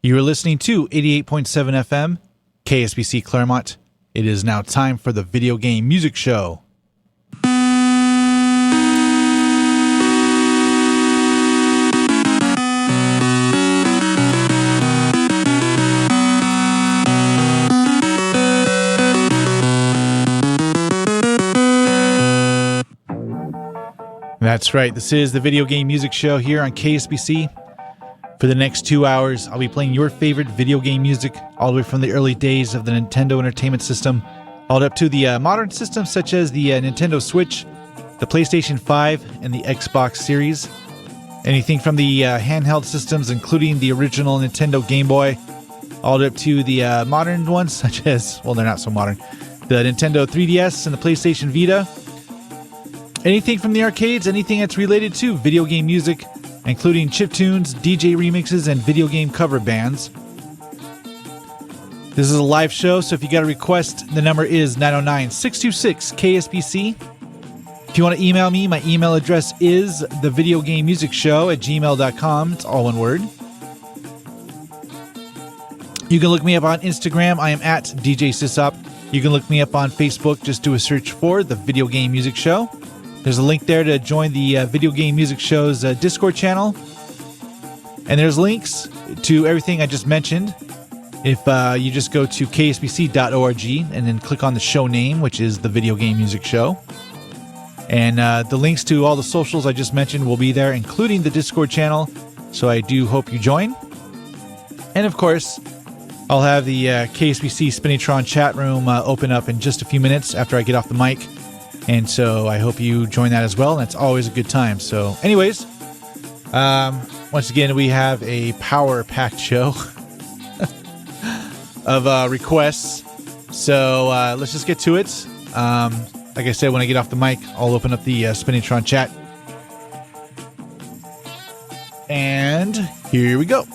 You are listening to 88.7 FM, KSPC Claremont. It is now time for the Video Game Music Show. That's right, this is the Video Game Music Show here on KSPC. For the next 2 hours, I'll be playing your favorite video game music, all the way from the early days of the Nintendo Entertainment System, all up to the modern systems such as the Nintendo Switch, the PlayStation 5, and the Xbox Series. Anything from the handheld systems, including the original Nintendo Game Boy, all the way up to the modern ones, such as, well, they're not so modern, the Nintendo 3DS and the PlayStation Vita. Anything from the arcades, anything that's related to video game music, including chiptunes, DJ remixes, and video game cover bands. This is a live show, so if you got a request, the number is 909-626-KSPC. If you want to email me, my email address is thevideogamemusicshow@gmail.com. It's all one word. You can look me up on Instagram. I am at DJ SysOp. You can look me up on Facebook. Just do a search for The Video Game Music Show. There's a link there to join the Video Game Music Show's Discord channel. And there's links to everything I just mentioned. If you just go to kspc.org and then click on the show name, which is The Video Game Music Show. And the links to all the socials I just mentioned will be there, including the Discord channel. So I do hope you join. And of course, I'll have the KSPC Spinitron chat room open up in just a few minutes after I get off the mic. And so I hope you join that as well. That's always a good time. So anyways, once again, we have a power-packed show of requests. So let's just get to it. Like I said, when I get off the mic, I'll open up the Spinitron chat. And here we go.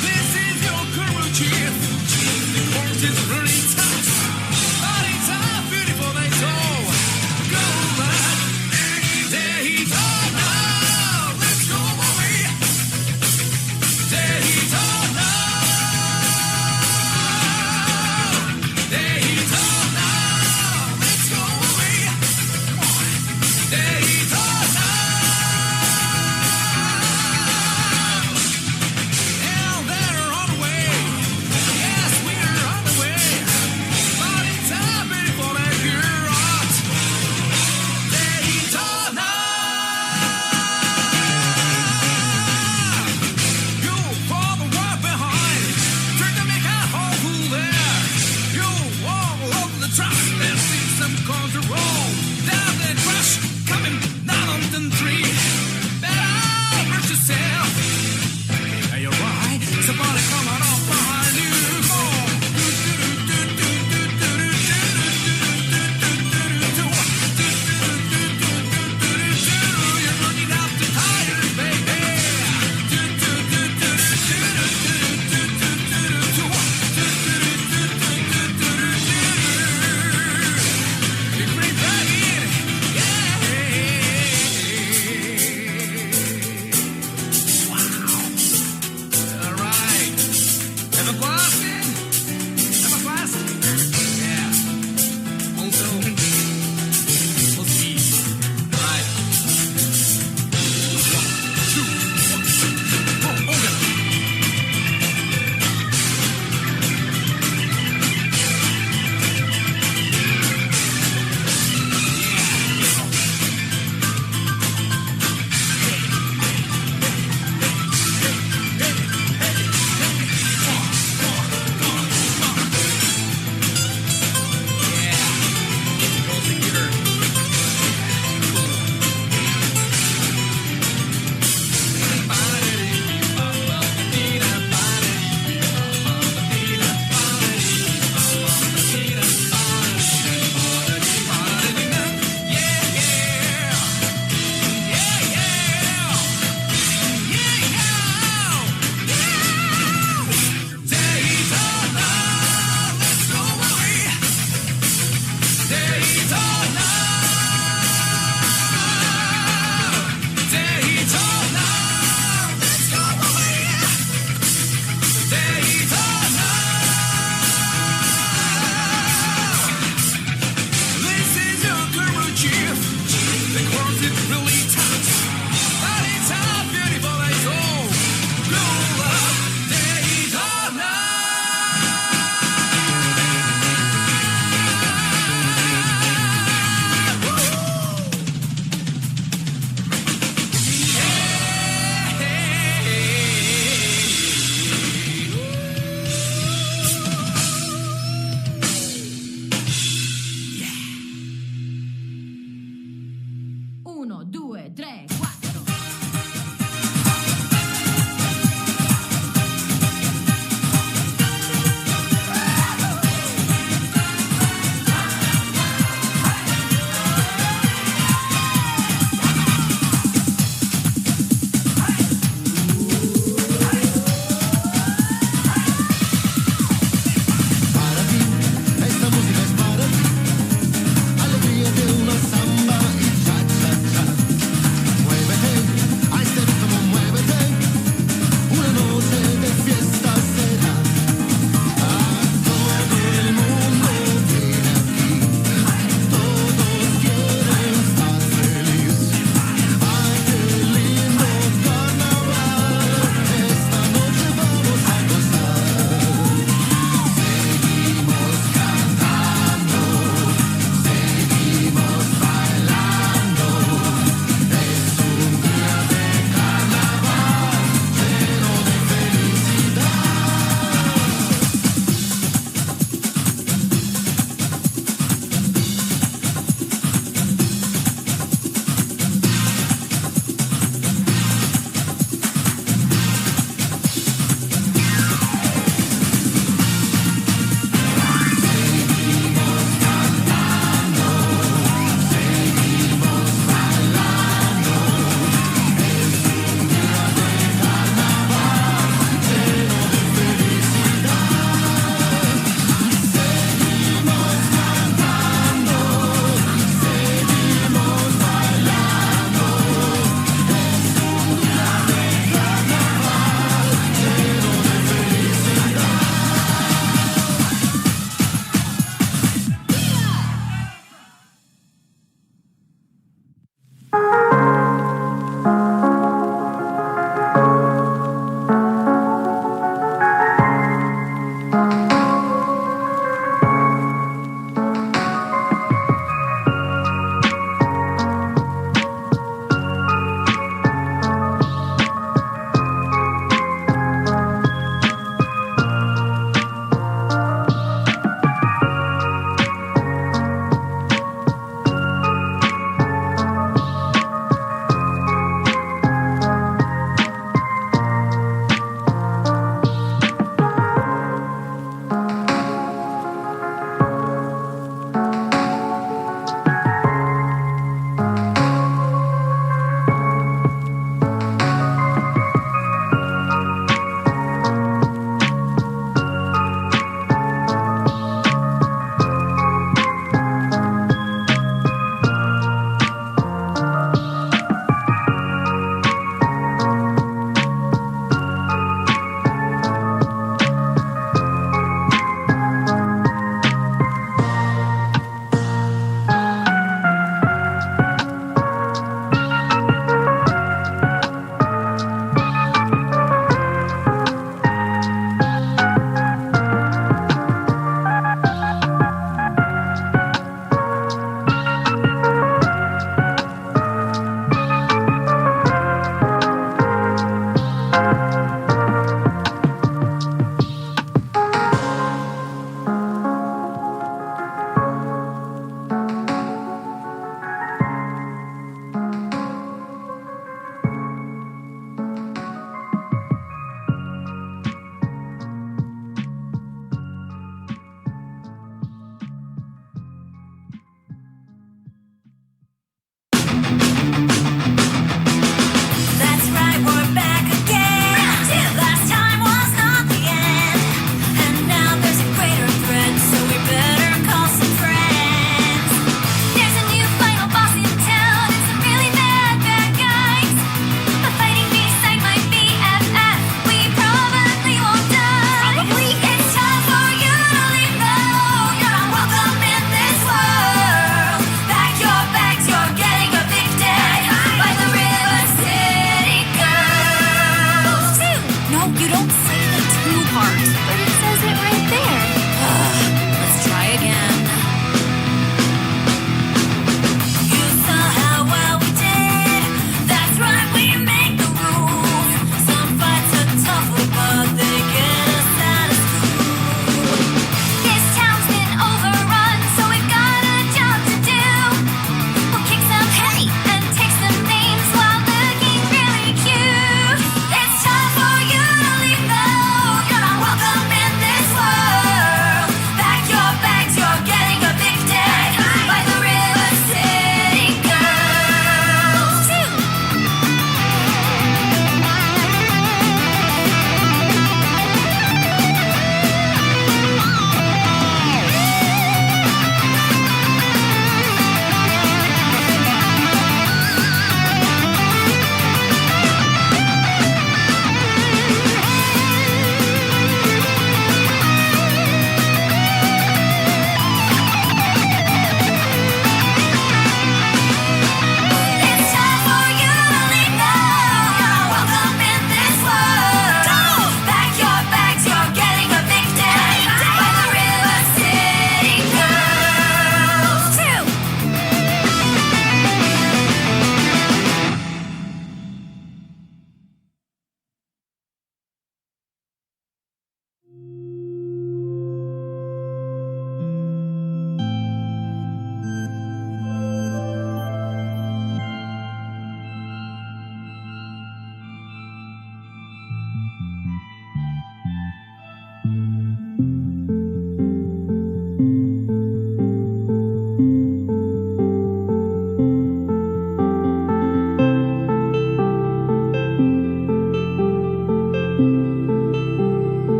This is your career.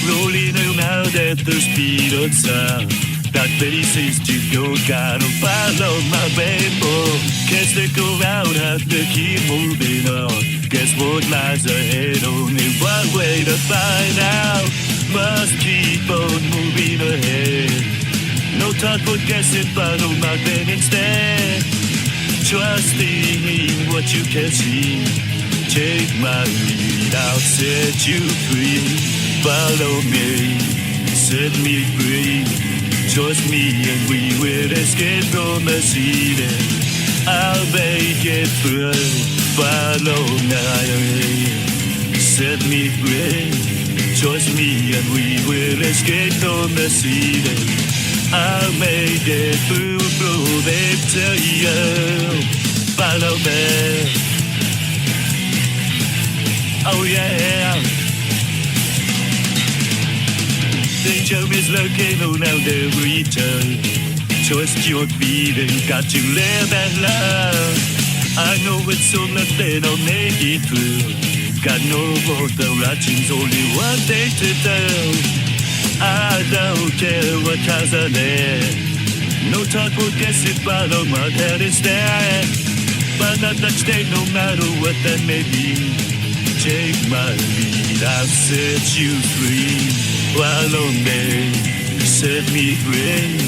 rolling around at the speed of sound. That very says to go, gotta follow my rainbow. Can't stick around, have to keep moving on. Guess what lies ahead, only one way to find out. Must keep on moving ahead. No time for guessing, follow my plan instead. Trusting in what you can see. Take my lead, I'll set you free. Follow me, set me free. Trust me and we will escape from the city. I'll make it through. Follow me, set me free. Trust me and we will escape from the city. I'll make it through victory. Follow me. Oh yeah. Danger is lurking around every turn. Trust your feeling, got to live and love. I know it's all that then I'll make it through. Got no more directions, only one thing to do. I don't care what comes ahead. No time for guessing, follow my head instead. But not that stay no matter what that may be. Take my lead, I'll set you free. Follow me, set me free.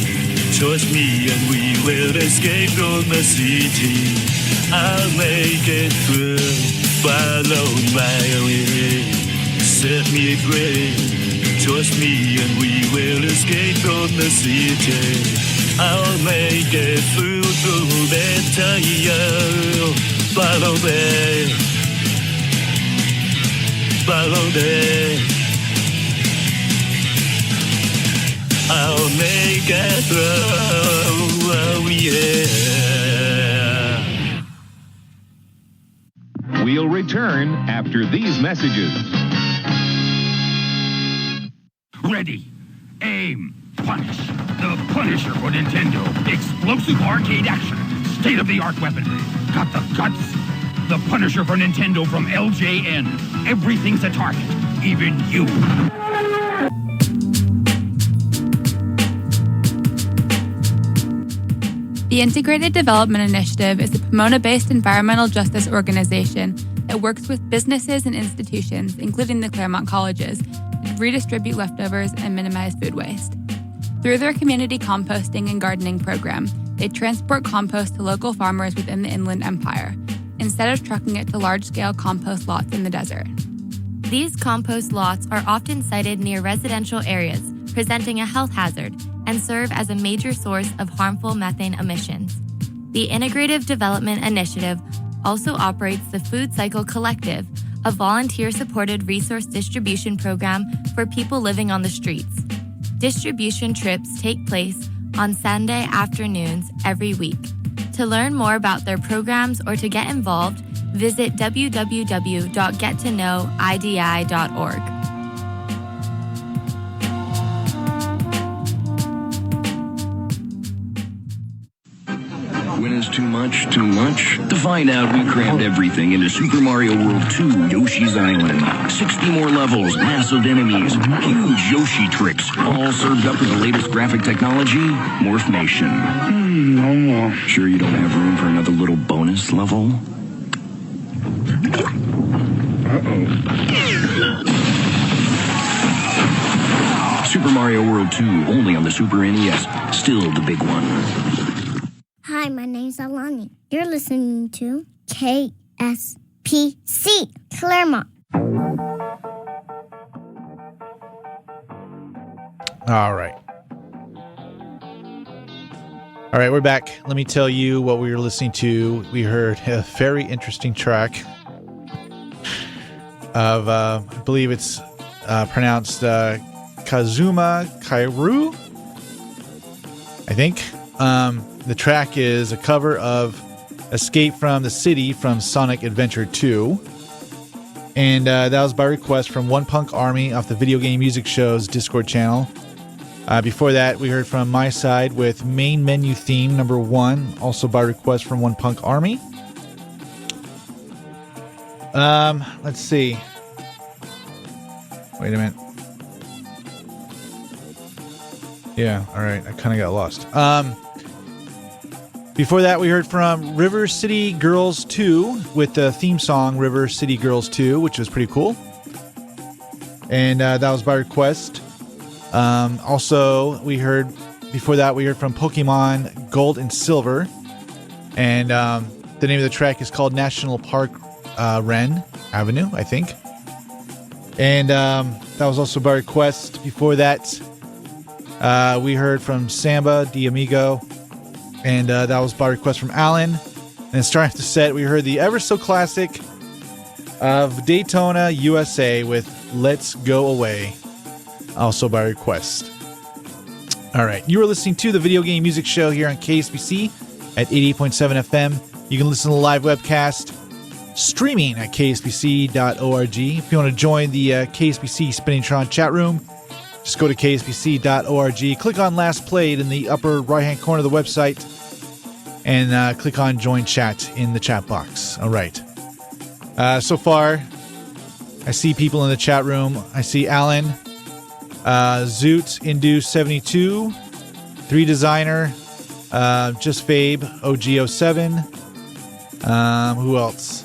Trust me and we will escape from the city. I'll make it through. Follow my way, set me free. Trust me and we will escape from the city. I'll make it through that time. Follow me, follow me. I'll make it through, oh yeah. We'll return after these messages. Ready, aim, punish. The Punisher for Nintendo. Explosive arcade action. State-of-the-art weaponry. Got the guts? The Punisher for Nintendo from LJN. Everything's a target, even you. The Integrated Development Initiative is a Pomona-based environmental justice organization that works with businesses and institutions, including the Claremont colleges, to redistribute leftovers and minimize food waste. Through their community composting and gardening program, they transport compost to local farmers within the Inland Empire, instead of trucking it to large-scale compost lots in the desert. These compost lots are often sited near residential areas, presenting a health hazard, and serve as a major source of harmful methane emissions. The Integrative Development Initiative also operates the Food Cycle Collective, a volunteer-supported resource distribution program for people living on the streets. Distribution trips take place on Sunday afternoons every week. To learn more about their programs or to get involved, visit www.gettoknowidi.org. When is too much too much? To find out, we crammed everything into Super Mario World 2 Yoshi's Island. 60 more levels, massive enemies, huge Yoshi tricks, all served up with the latest graphic technology, Morphmation. No more. Sure you don't have room for another little bonus level? Super Mario World 2, only on the Super NES. Still the big one. Hi, my name's Alani. You're listening to KSPC, Claremont. All right. All right, we're back. Let me tell you what we were listening to. We heard a very interesting track of, I believe it's pronounced Kazuma Kairu, I think. The track is a cover of Escape from the City from Sonic Adventure 2. And that was by request from One Punk Army off the Video Game Music Show's Discord channel. Before that, we heard from My Side with Main Menu Theme number 1, also by request from One Punk Army. Let's see. Wait a minute. Yeah, all right. I kind of got lost. Before that, we heard from River City Girls 2 with the theme song River City Girls 2, which was pretty cool. And that was by request. Also, before that, we heard from Pokemon Gold and Silver. And the name of the track is called National Park Ren Avenue, I think. And that was also by request. Before that, we heard from Samba de Amigo. And that was by request from Alan. And starting off the set, we heard the ever so classic of Daytona, USA with Let's Go Away. Also by request. All right. You are listening to the Video Game Music Show here on KSPC at 88.7 FM. You can listen to the live webcast streaming at kspc.org. If you want to join the KSPC Spinningtron chat room, just go to kspc.org. Click on Last Played in the upper right-hand corner of the website and click on Join Chat in the chat box. All right. So far, I see people in the chat room. I see Alan, Zoot, Indu72, 3 Designer, Just Fabe, OG07. Who else?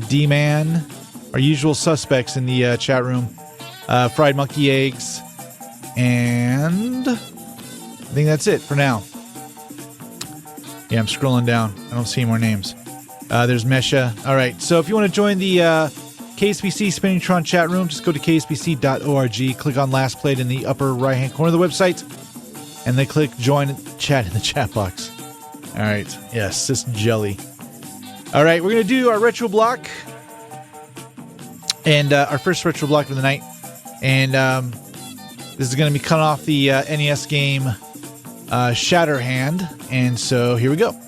D-Man. Our usual suspects in the chat room. Fried Monkey Eggs. And I think that's it for now. Yeah, I'm scrolling down. I don't see any more names. There's Mesha. All right. So if you want to join the KSPC Spinningtron chat room, just go to kspc.org. Click on Last Played in the upper right-hand corner of the website. And then click Join Chat in the chat box. All right. Yes, this jelly. All right. We're going to do our retro block. And our first retro block of the night. And this is going to be cut off the NES game Shatterhand. And so here we go.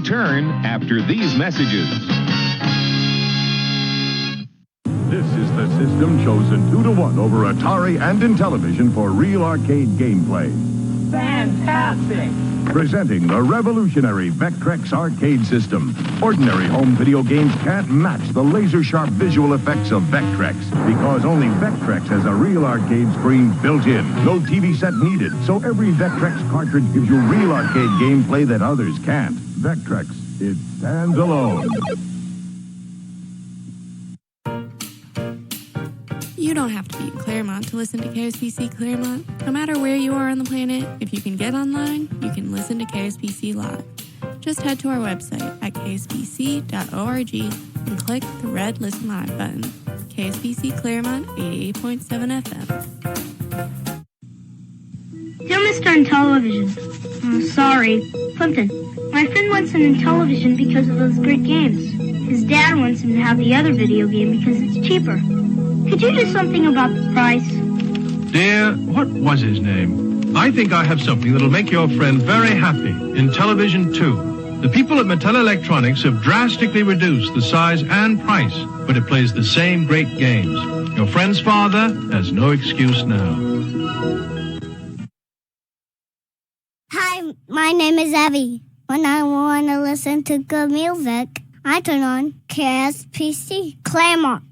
return after these messages. This is the system chosen 2-to-1 over Atari and Intellivision for real arcade gameplay. Fantastic! Presenting the revolutionary Vectrex arcade system. Ordinary home video games can't match the laser-sharp visual effects of Vectrex because only Vectrex has a real arcade screen built in. No TV set needed, so every Vectrex cartridge gives you real arcade gameplay that others can't. Vectrex, it stands alone. You don't have to be in Claremont to listen to KSPC Claremont. No matter where you are on the planet, if you can get online, you can listen to KSPC Live. Just head to our website at kspc.org and click the red Listen Live button. KSPC Claremont 88.7 FM. Dear Mr. Intellivision, sorry, Plimpton. My friend wants an Intellivision because of those great games. His dad wants him to have the other video game because it's cheaper. Could you do something about the price? Dear, what was his name? I think I have something that'll make your friend very happy. Intellivision 2. The people at Mattel Electronics have drastically reduced the size and price, but it plays the same great games. Your friend's father has no excuse now. Hi, my name is Evie. When I want to listen to good music, I turn on KSPC Claremont.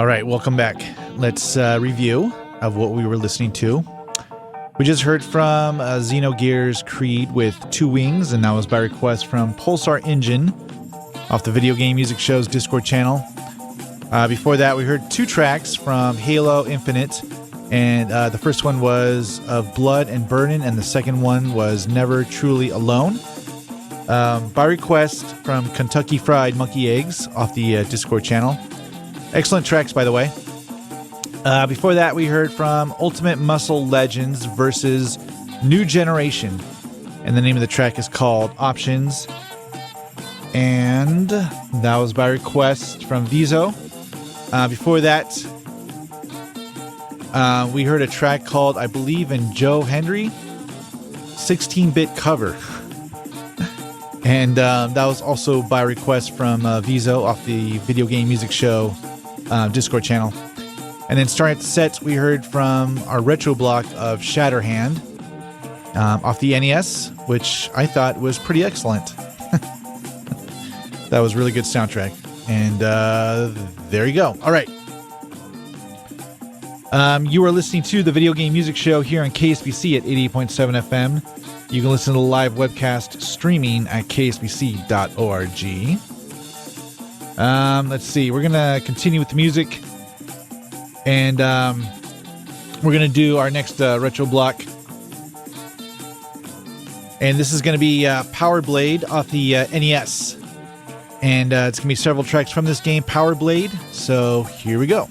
right, welcome back. Let's review of what we were listening to. We just heard from Xenogears Creed with Two Wings, and that was by request from Pulsar Engine off the Video Game Music Show's Discord channel. Before that, we heard two tracks from Halo Infinite, and the first one was Of Blood and Burden, and the second one was Never Truly Alone. By request from Kentucky Fried Monkey Eggs off the Discord channel. Excellent tracks, by the way. Before that, we heard from Ultimate Muscle Legends versus New Generation. And the name of the track is called Options. And that was by request from Vizo. Before that, we heard a track called I Believe in Joe Henry, 16-bit cover. And that was also by request from Vizo off the Video Game Music Show Discord channel. And then starting at the sets, we heard from our retro block of Shatterhand off the NES, which I thought was pretty excellent. That was really good soundtrack. And there you go. All right. You are listening to the Video Game Music Show here on KSPC at 88.7 FM. You can listen to the live webcast streaming at kspc.org. Let's see. We're going to continue with the music. And we're going to do our next retro block. And this is going to be Power Blade off the NES. And it's going to be several tracks from this game, Power Blade. So here we go.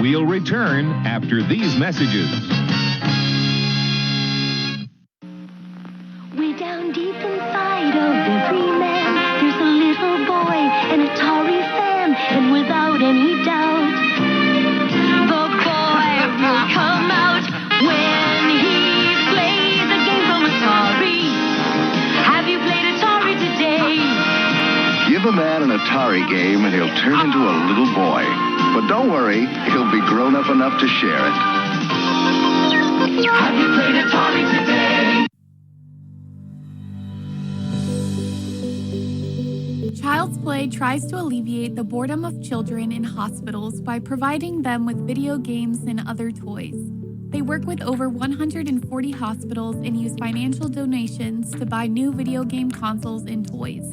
We'll return after these messages. Way down deep inside of every man, there's a little boy, an Atari fan, and without any doubt, the boy will come out when he plays a game from Atari. Have you played Atari today? Give a man an Atari game and he'll turn into a little boy. But don't worry, he'll be grown up enough to share it. Have you played Atari today? Child's Play tries to alleviate the boredom of children in hospitals by providing them with video games and other toys. They work with over 140 hospitals and use financial donations to buy new video game consoles and toys.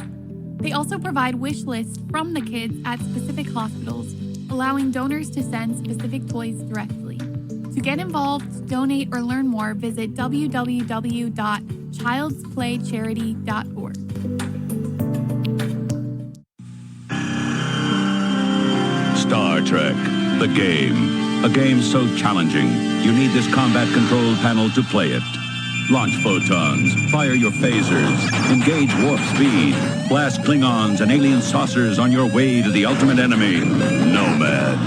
They also provide wish lists from the kids at specific hospitals, allowing donors to send specific toys directly. To get involved, donate, or learn more, visit www.childsplaycharity.org. Star Trek, the game. A game so challenging, you need this combat control panel to play it. Launch photons, fire your phasers, engage warp speed, blast Klingons and alien saucers on your way to the ultimate enemy, Nomad.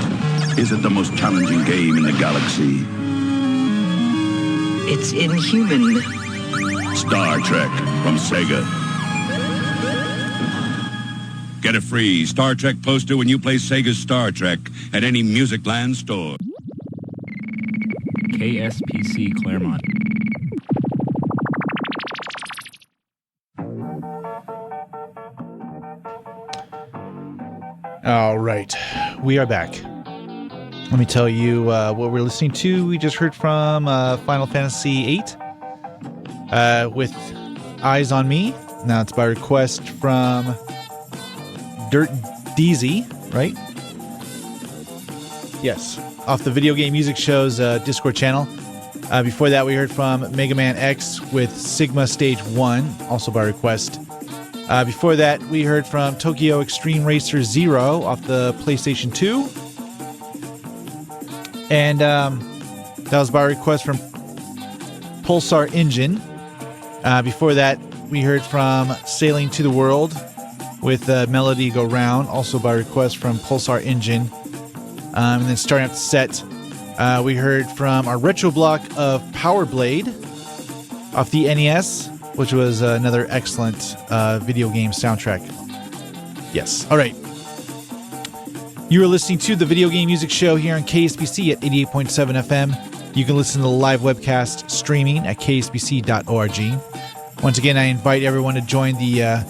Is it the most challenging game in the galaxy? It's inhuman. Star Trek from Sega. Get a free Star Trek poster when you play Sega's Star Trek at any Music Land store. KSPC Claremont. All right, we are back. Let me tell you what we're listening to. We just heard from Final Fantasy VIII with Eyes on Me. Now it's by request from Dirt DZ, right? Yes, off the Video Game Music Show's Discord channel. Before that, we heard from Mega Man X with Sigma Stage 1, also by request. Before that, we heard from Tokyo Extreme Racer Zero off the PlayStation 2. And that was by request from Pulsar Engine. Before that, we heard from Sailing to the World with Melody Go Round, also by request from Pulsar Engine. And then starting up the set, we heard from our retro block of Power Blade off the NES, which was another excellent video game soundtrack. Yes. All right. You are listening to the Video Game Music Show here on KSPC at 88.7 FM. You can listen to the live webcast streaming at kspc.org. Once again, I invite everyone to join the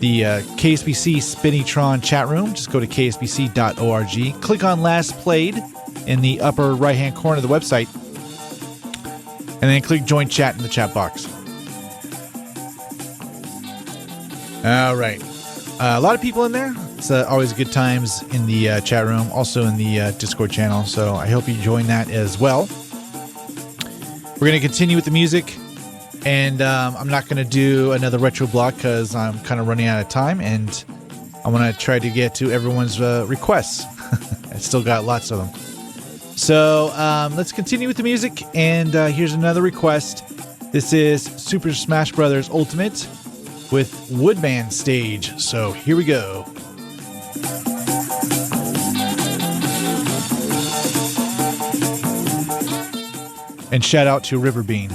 KSPC Spinnytron chat room. Just go to kspc.org. Click on Last Played in the upper right-hand corner of the website. And then click Join Chat in the chat box. All right. A lot of people in there. It's always good times in the chat room, also in the Discord channel. So I hope you join that as well. We're going to continue with the music. And I'm not going to do another retro block because I'm kind of running out of time. And I want to try to get to everyone's requests. I still got lots of them. So let's continue with the music. And here's another request. This is Super Smash Bros. Ultimate with Woodman Stage. So here we go. And shout out to Riverbean.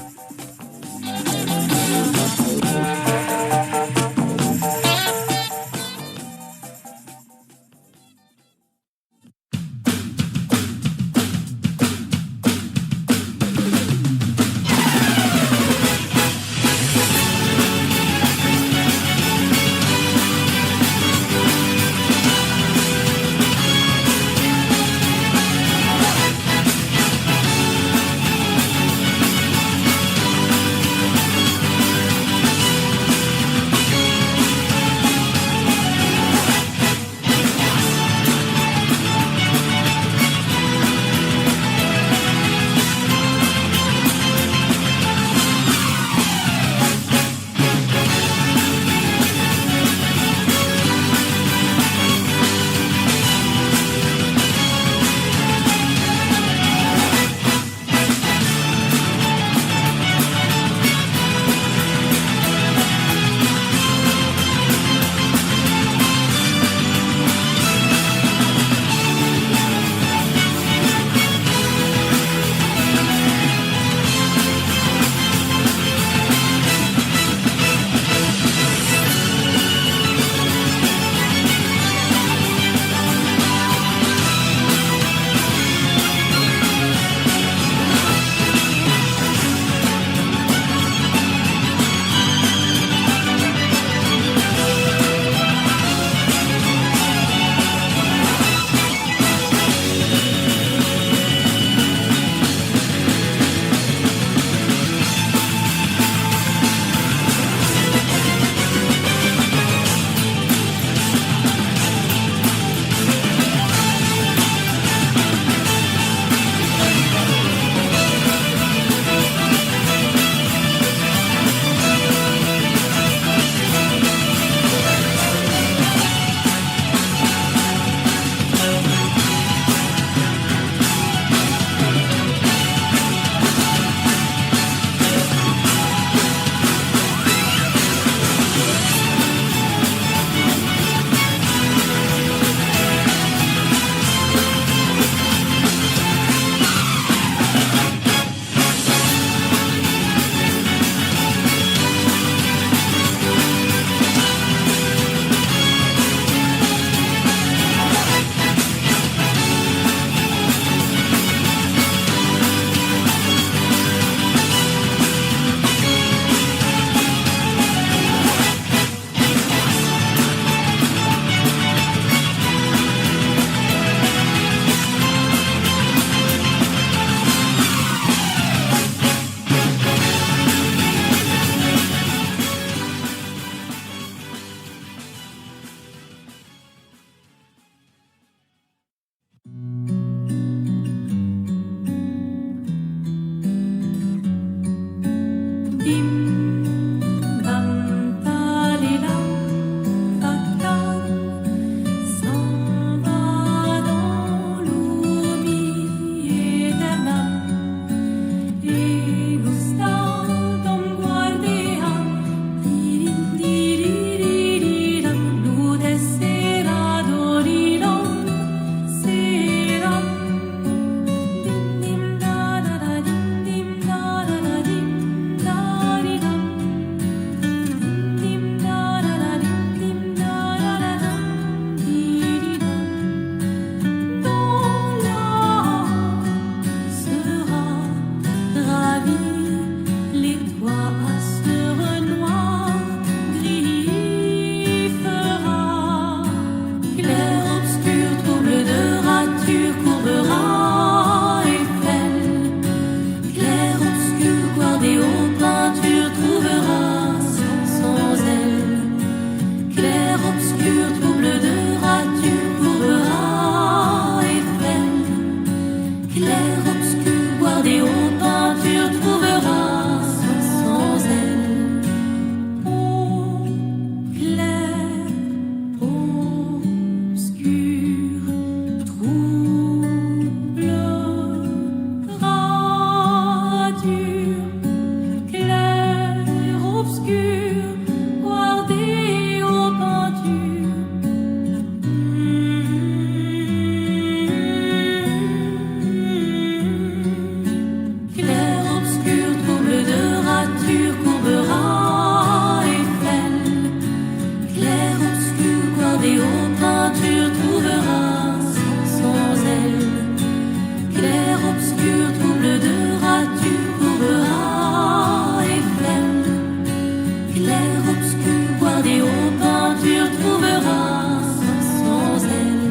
des hautes peintures trouveras sans elle. Clair, obscur, trouble de rature, courbera et flemme. Clair, obscur, boire des hautes peintures trouveras sans elle.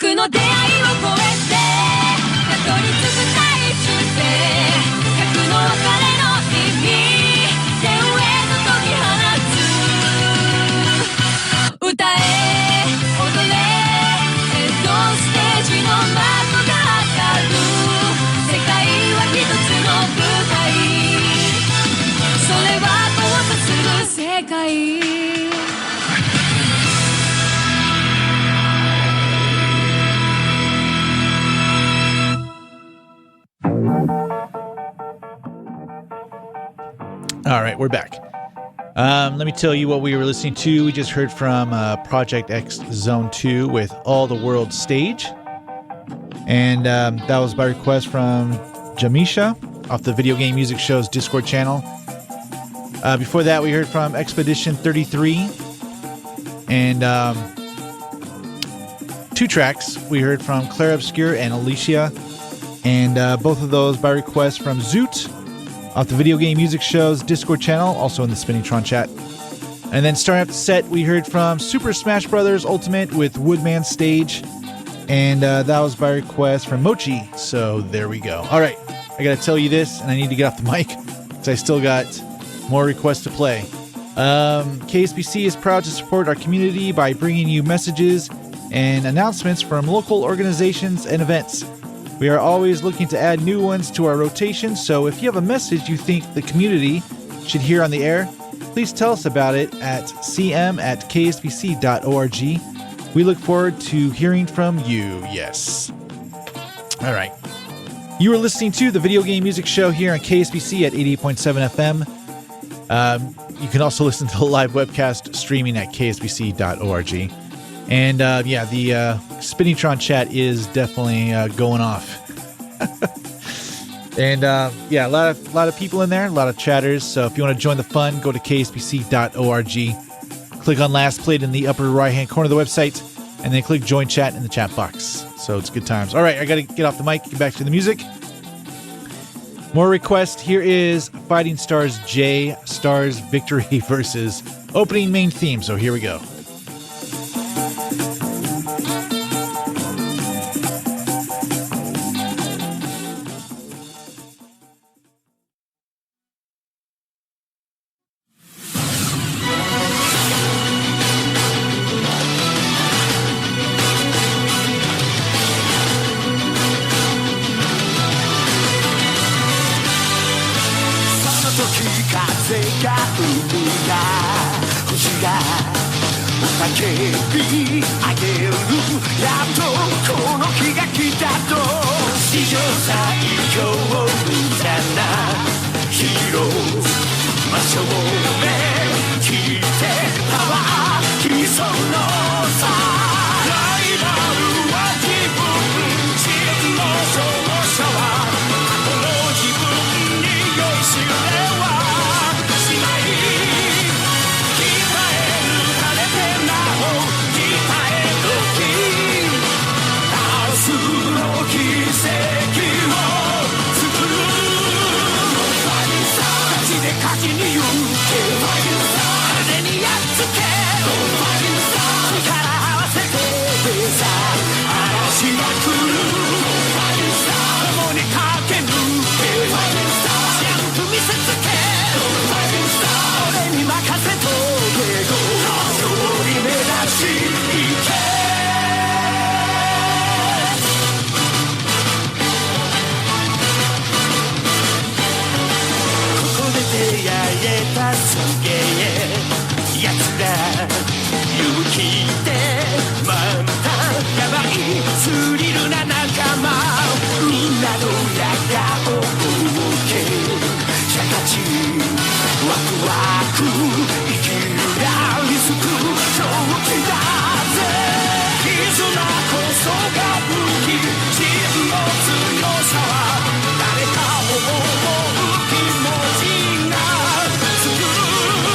悪の出会いを越えてたどり着く最終点核の別れの日々天へと解き放つ歌え踊れヘッドステージの幕が当たる世界は一つの舞台それは交差する世界All right, we're back. Let me tell you what we were listening to. We just heard from Project X Zone 2 with All the World Stage. And that was by request from Jamisha off the Video Game Music Show's Discord channel. Before that, we heard from Expedition 33. And 2 tracks. We heard from Claire Obscure and Alicia. And both of those by request from Zoot off the Video Game Music Show's Discord channel, also in the Spinningtron chat. And then starting off the set, we heard from Super Smash Bros. Ultimate with Woodman Stage. And that was by request from Mochi. So there we go. All right, I got to tell you this, and I need to get off the mic because I still got more requests to play. KSPC is proud to support our community by bringing you messages and announcements from local organizations and events. We are always looking to add new ones to our rotation, so if you have a message you think the community should hear on the air, please tell us about it at cm@kspc.org. We look forward to hearing from you. Yes. All right. You are listening to the Video Game Music Show here on KSPC at 88.7 FM. You can also listen to the live webcast streaming at kspc.org. And the Spinningtron chat is definitely going off. And a lot of people in there, a lot of chatters. So if you want to join the fun, go to kspc.org. Click on last played in the upper right-hand corner of the website, and then click join chat in the chat box. So it's good times. All right, I got to get off the mic, get back to the music. More requests. Here is Fighting Stars J Stars Victory versus opening main theme. So here we go. 誰かを思う気持ちが作る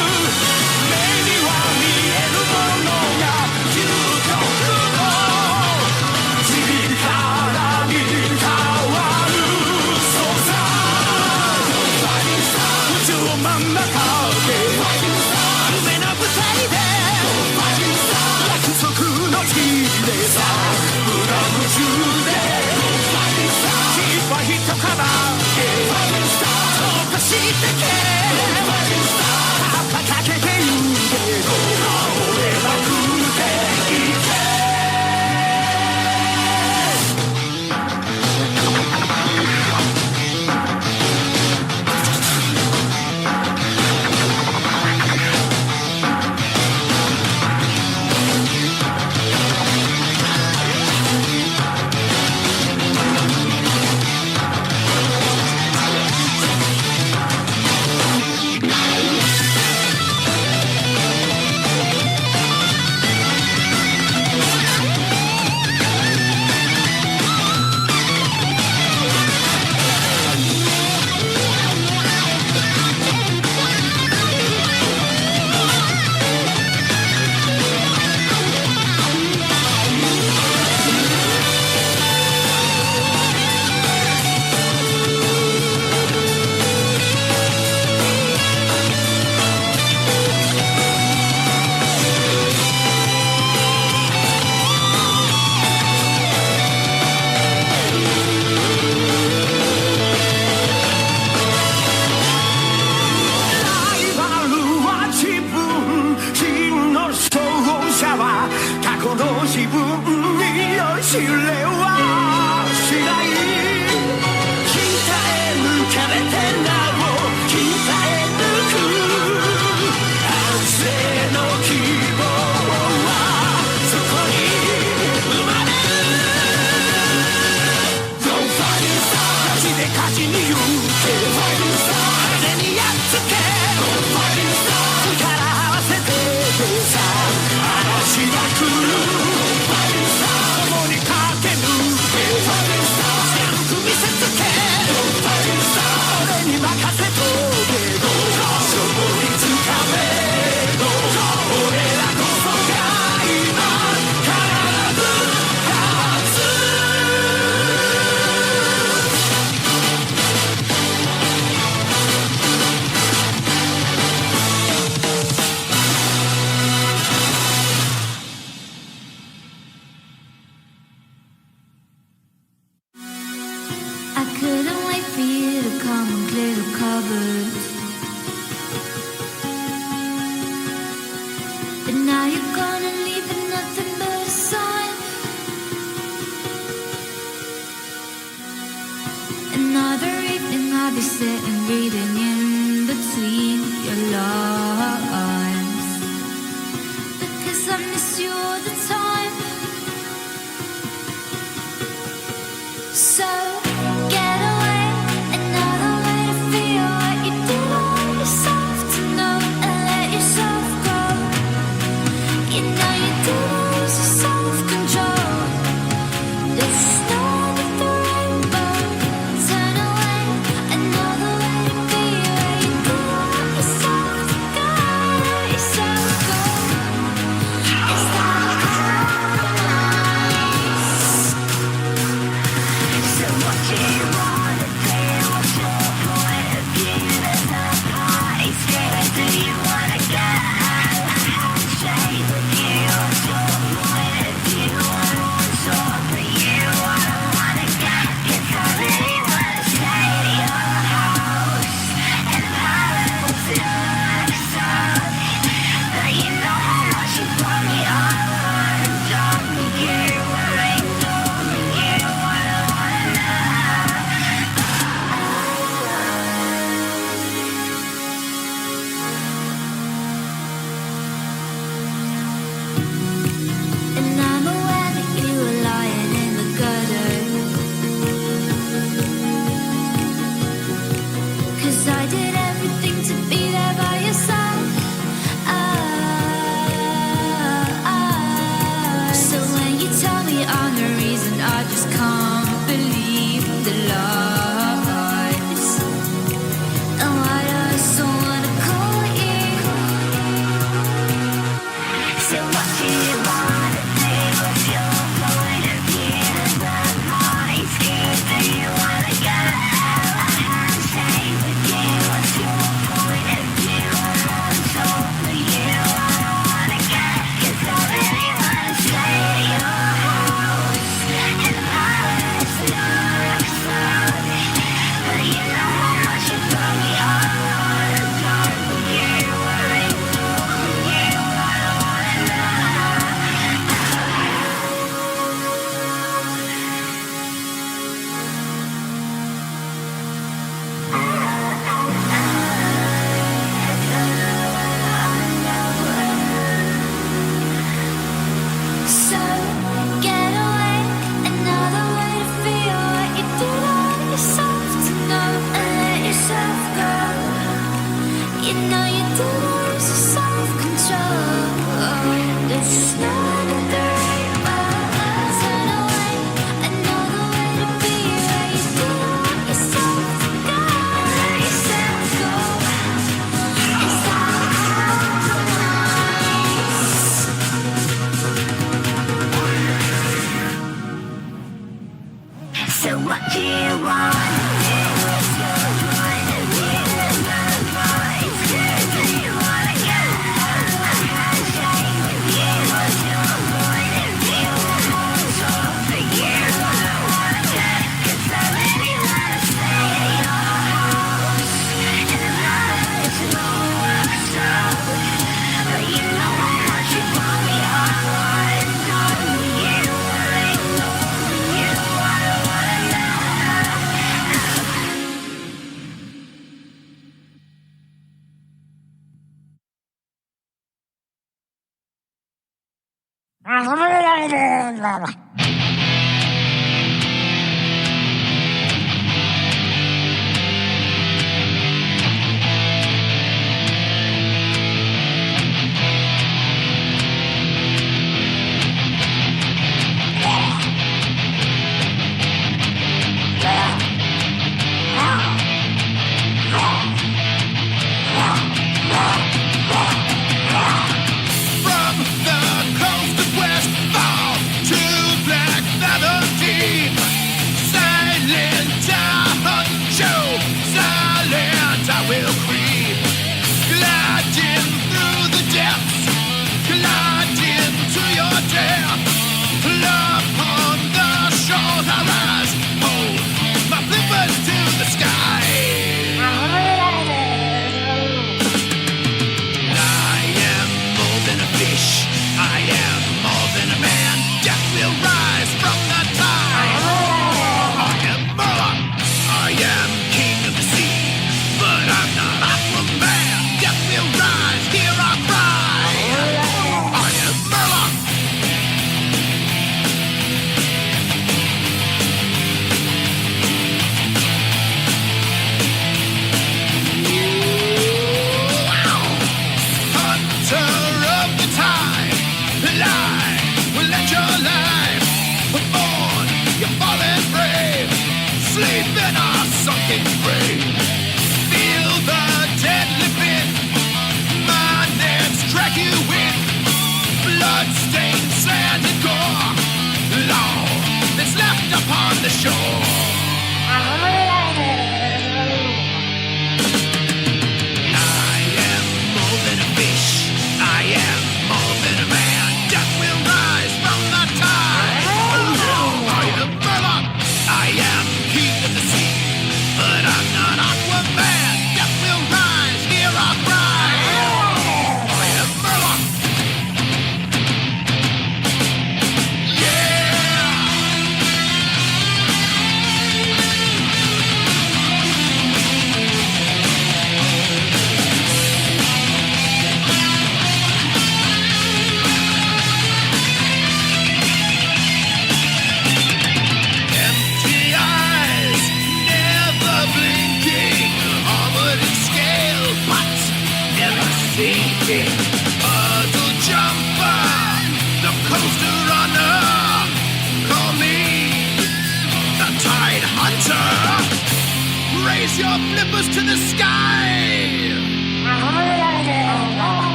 Raise your flippers to the sky!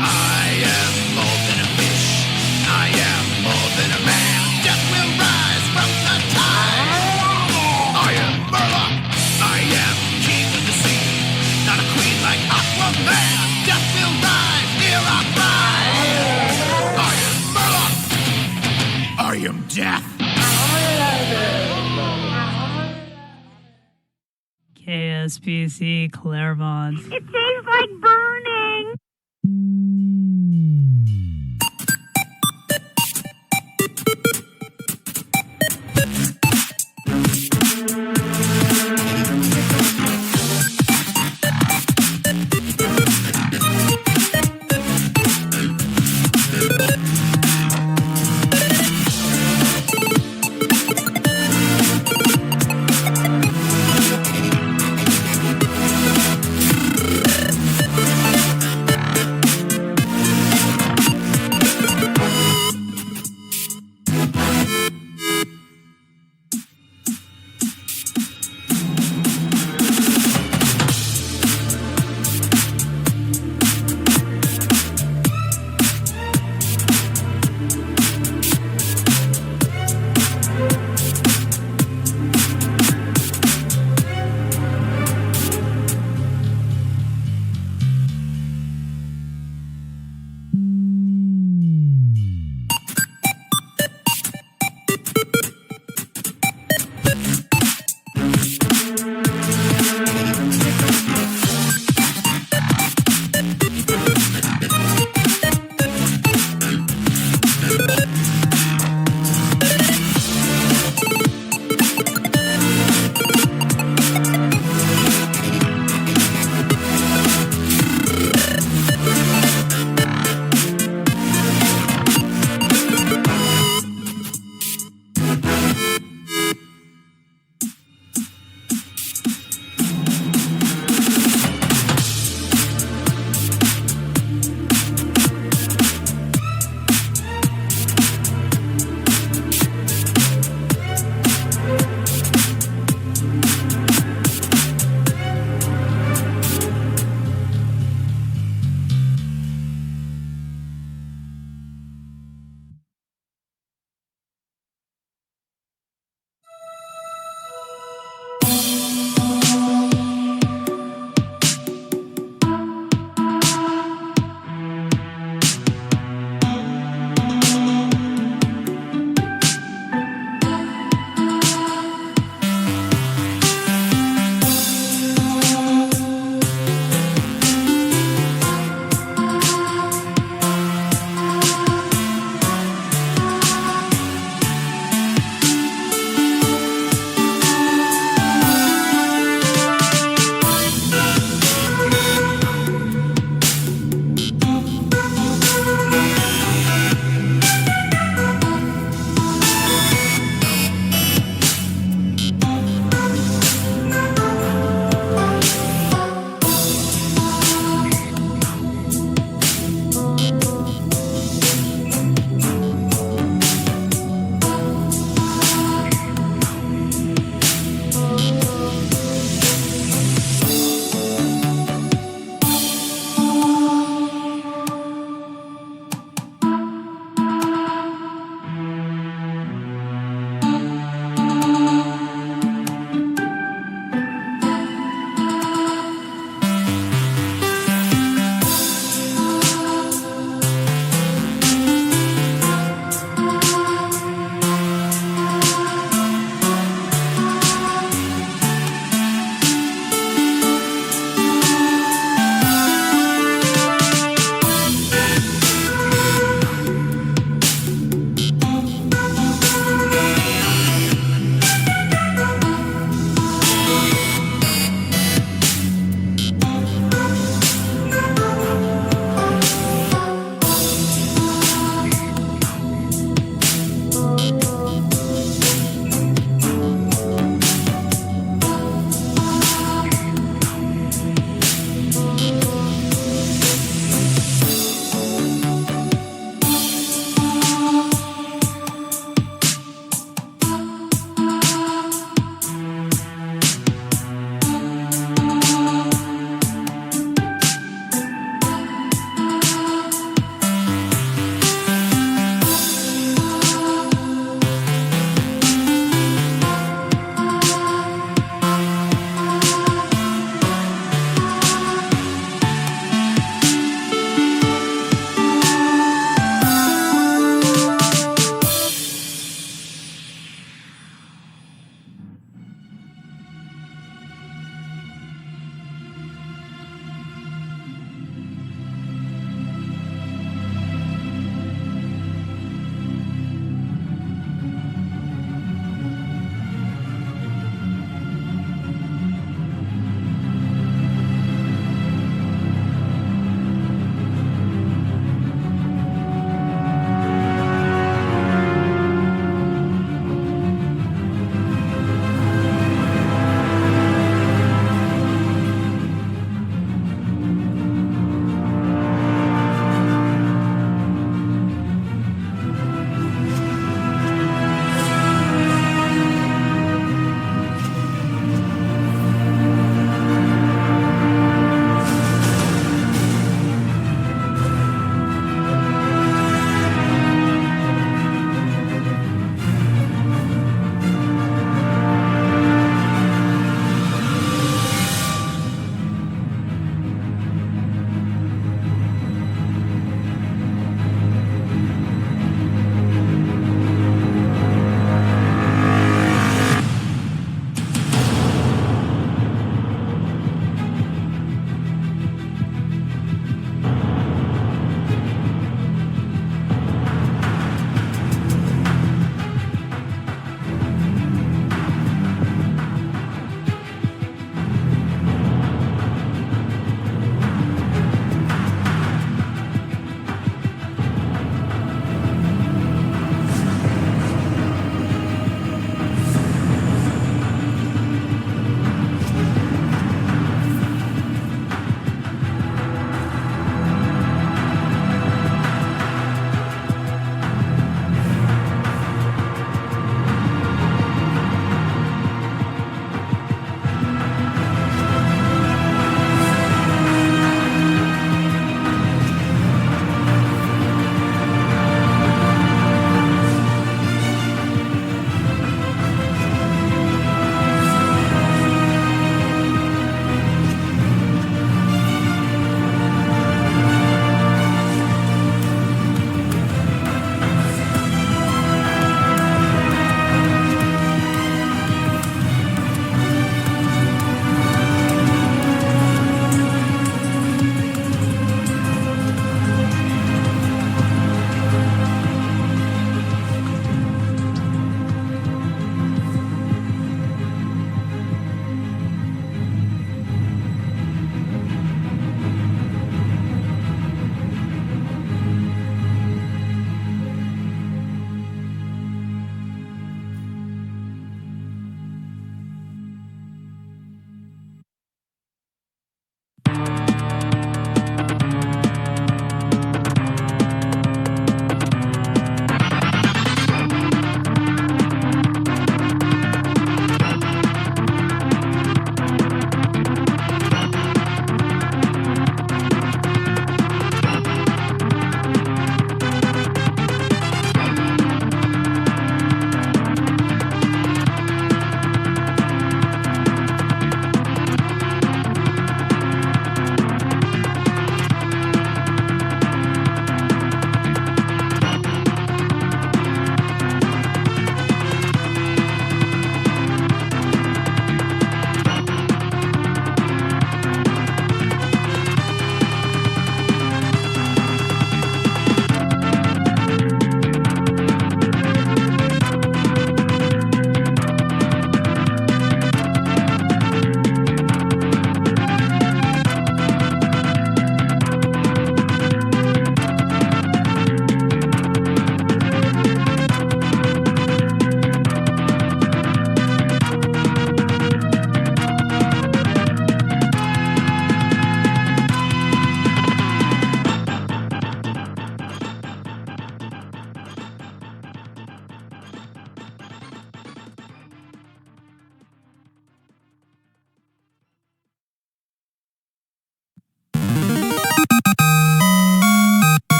I am more than a fish. I am more than a man. Death will rise from the tide. I am Murloc. I am king of the sea. Not a queen like Aquaman. Death will rise near our pride. I am Murloc. I am death. KSPC Claremont. It tastes like burning.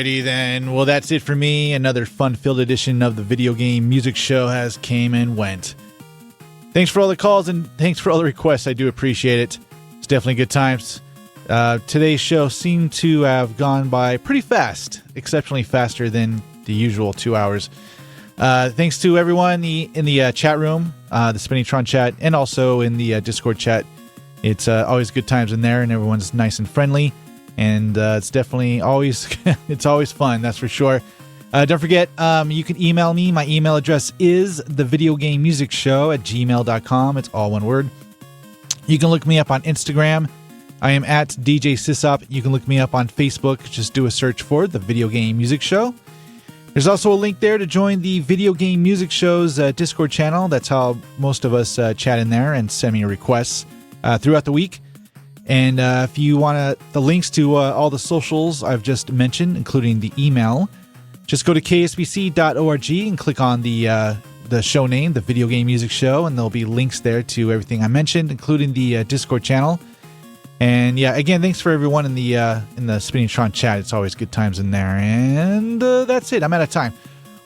Alrighty then. Well, that's it for me. Another fun-filled edition of the Video Game Music Show has came and went. Thanks for all the calls and thanks for all the requests. I do appreciate it. It's definitely good times. Today's show seemed to have gone by pretty fast, exceptionally faster than the usual 2 hours. Thanks to everyone in the chat room, the Spinningtron chat, and also in the Discord chat. It's always good times in there, and everyone's nice and friendly. And it's definitely always it's always fun, that's for sure. Don't forget, you can email me. My email address is thevideogamemusicshow@gmail.com. It's all one word. You can look me up on Instagram. I am at DJ SysOp. You can look me up on Facebook. Just do a search for The Video Game Music Show. There's also a link there to join the Video Game Music Show's Discord channel. That's how most of us chat in there and send me requests throughout the week. And if you want the links to all the socials I've just mentioned, including the email, just go to kspc.org and click on the show name, The Video Game Music Show, and there'll be links there to everything I mentioned, including the Discord channel. And yeah, again, thanks for everyone in the Spinningtron chat. It's always good times in there. And that's it. I'm out of time.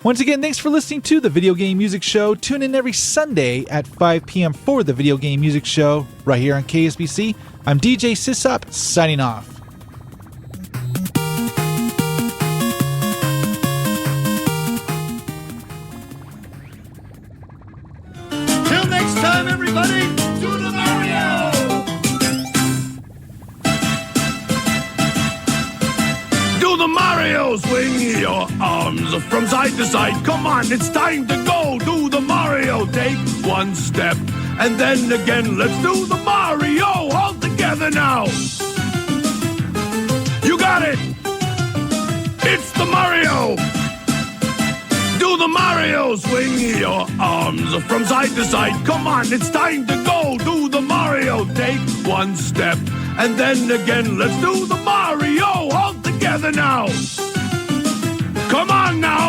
Once again, thanks for listening to the Video Game Music Show. Tune in every Sunday at 5 p.m. for the Video Game Music Show right here on KSPC. I'm DJ SysOp, signing off. Till next time, everybody, do the Mario! Do the Mario! Swing your arms from side to side. Come on, it's time to go. Do the Mario. Take one step, and then again. Let's do the Mario all together now. You got it. It's the Mario. Do the Mario. Swing your arms from side to side. Come on, it's time to go. Do the Mario. Take one step, and then again. Let's do the Mario all together now. Come on now.